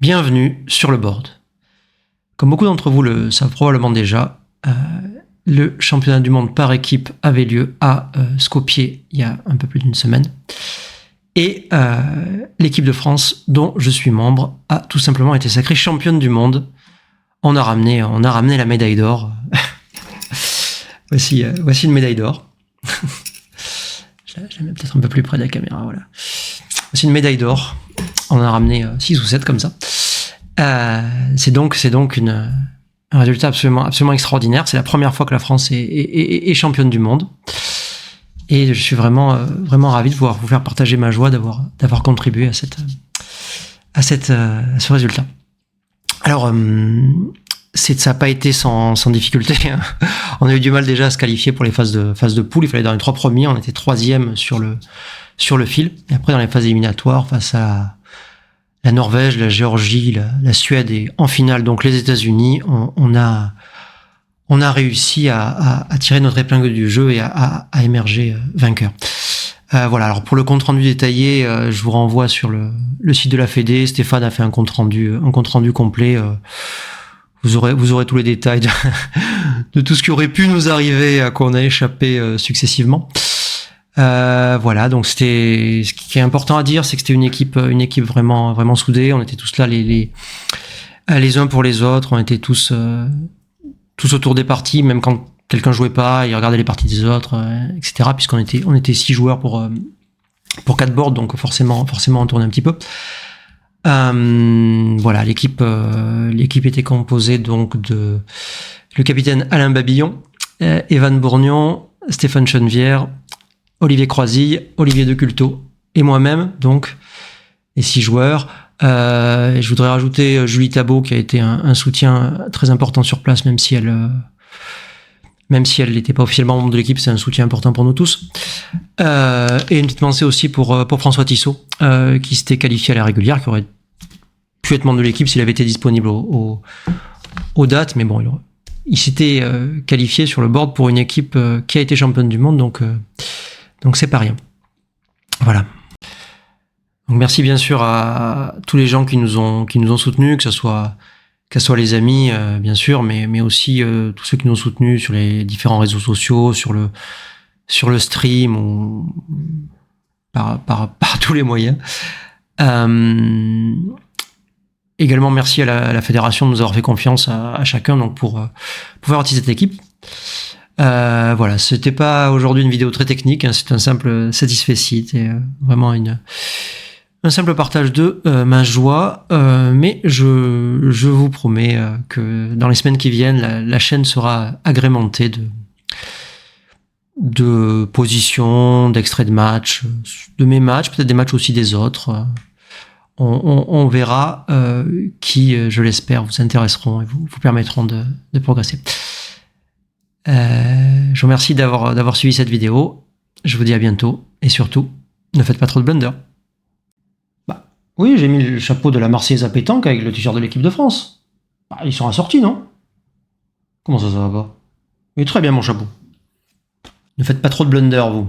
Bienvenue sur le board. Comme beaucoup d'entre vous le savent probablement déjà, le championnat du monde par équipe avait lieu à Skopje il y a un peu plus d'une semaine. Et l'équipe de France, dont je suis membre, a tout simplement été sacrée championne du monde. On a ramené la médaille d'or. Voici une médaille d'or. Je la mets peut-être un peu plus près de la caméra, voilà. Voici une médaille d'or. On en a ramené 6 ou 7 comme ça. C'est donc un résultat absolument extraordinaire. C'est la première fois que la France est championne du monde. Et je suis vraiment ravi de pouvoir vous faire partager ma joie d'avoir contribué à ce résultat. Alors, ça n'a pas été sans difficulté. On a eu du mal déjà à se qualifier pour les phases de poule. Il fallait dans les 3 premiers. On était 3e sur le fil. Et après, dans les phases éliminatoires, face à la Norvège, la Géorgie, la Suède et en finale, donc les États-Unis, on a réussi à tirer notre épingle du jeu et à émerger vainqueur. Voilà. Alors pour le compte rendu détaillé, je vous renvoie sur le site de la Fédé. Stéphane a fait un compte rendu complet. Vous aurez tous les détails de tout ce qui aurait pu nous arriver, à quoi on a échappé successivement. Voilà, donc ce qui est important à dire, c'est que c'était une équipe vraiment soudée. On était tous là les uns pour les autres. On était tous autour des parties, même quand quelqu'un jouait pas, ils regardaient les parties des autres, etc. Puisqu'on était 6 joueurs pour 4 boards, donc forcément on tournait un petit peu. Voilà, l'équipe était composée donc de le capitaine Alain Babillon, Evan Bourgnon, Stéphane Chenevière, Olivier Croisille, Olivier Deculto et moi-même, donc, et 6 joueurs. Et je voudrais rajouter Julie Tabot, qui a été un soutien très important sur place, même si elle n'était pas officiellement membre de l'équipe, c'est un soutien important pour nous tous. Et une petite pensée aussi pour François Tissot, qui s'était qualifié à la régulière, qui aurait pu être membre de l'équipe s'il avait été disponible aux dates, mais bon, il s'était qualifié sur le board pour une équipe qui a été championne du monde, donc c'est pas rien. Voilà. Donc merci bien sûr à tous les gens qui nous ont soutenus, que ce soit les amis bien sûr, mais aussi tous ceux qui nous ont soutenus sur les différents réseaux sociaux, sur le stream ou par tous les moyens. Également merci à la fédération de nous avoir fait confiance à chacun donc pour faire partie de cette équipe. Voilà, c'était pas aujourd'hui une vidéo très technique, hein, c'est un simple satisfecit et vraiment un simple partage de ma joie, mais je vous promets que dans les semaines qui viennent, la chaîne sera agrémentée de positions, d'extraits de matchs, de mes matchs, peut-être des matchs aussi des autres. On verra qui, je l'espère, vous intéresseront et vous permettront de progresser. Je vous remercie d'avoir suivi cette vidéo. Je vous dis à bientôt et surtout, ne faites pas trop de blunders. Bah oui, j'ai mis le chapeau de la Marseillaise à pétanque avec le t-shirt de l'équipe de France. Bah, ils sont assortis, non? Comment ça va pas? Il est très bien mon chapeau. Ne faites pas trop de blunders, vous.